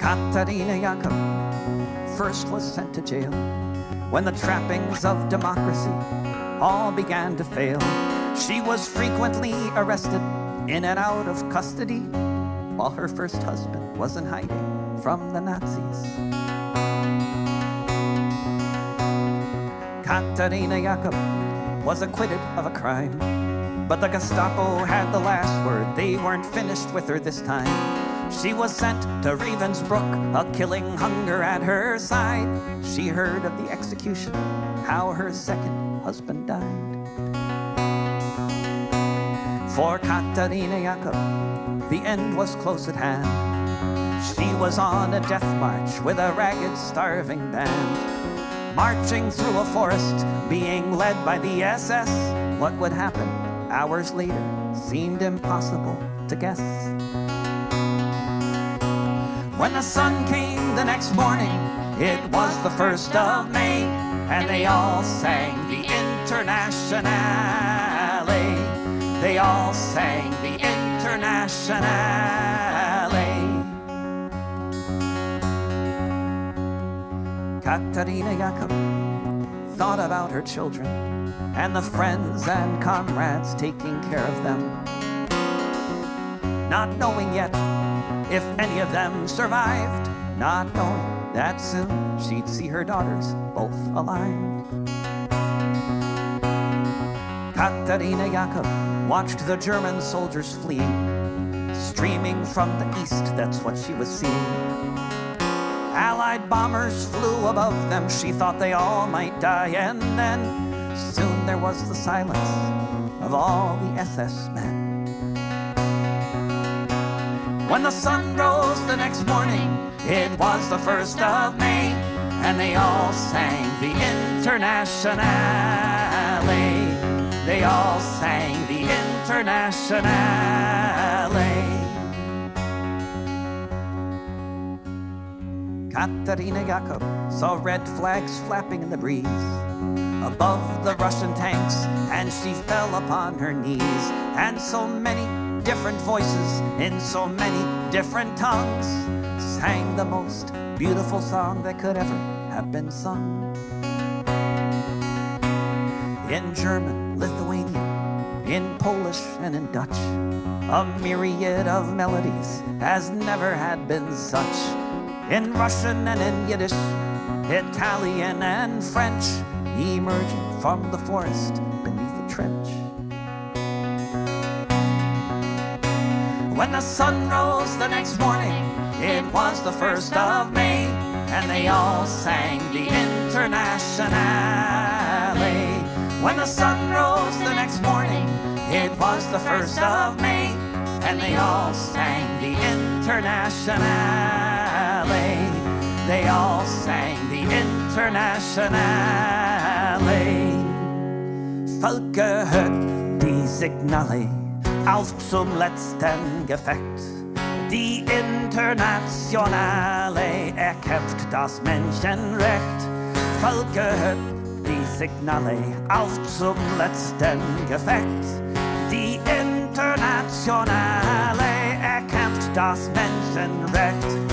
Katarina Jakob first was sent to jail when the trappings of democracy all began to fail. She was frequently arrested in and out of custody while her first husband was in hiding from the Nazis. Katarina Jakob was acquitted of a crime, but the Gestapo had the last word. They weren't finished with her this time. She was sent to Ravensbrück, a killing hunger at her side. She heard of the execution, how her second husband died. For Katarina Jakob, the end was close at hand. She was on a death march with a ragged, starving band, marching through a forest, being led by the SS. What would happen hours later seemed impossible to guess. When the sun came the next morning, it was the 1st of May, and they all sang the Internationale. They all sang the Internationale. Katarina Jakob thought about her children and the friends and comrades taking care of them, not knowing yet if any of them survived, not knowing that soon she'd see her daughters both alive. Katarina Jakob watched the German soldiers fleeing, streaming from the east, that's what she was seeing. Allied bombers flew above them, she thought they all might die, and then soon there was the silence of all the SS men. When the sun rose the next morning, it was the 1st of May, and they all sang the Internationale. They all sang the Internationale. Katarina Jakob saw red flags flapping in the breeze above the Russian tanks, and she fell upon her knees. And so many different voices in so many different tongues sang the most beautiful song that could ever have been sung. In German, Lithuanian, in Polish and in Dutch, a myriad of melodies as never had been such. In Russian and in Yiddish, Italian and French, emerging from the forest beneath a trench. When the sun rose the next morning, it was the 1st of May, and they all sang the Internationale. When the sun rose the next morning, it was the 1st of May, and they all sang the Internationale. They all sang the Internationale. Volke, hört die Signale auf zum letzten Gefecht. Die Internationale erkämpft das Menschenrecht. Volke, hört die Signale auf zum letzten Gefecht. Die Internationale erkämpft das Menschenrecht.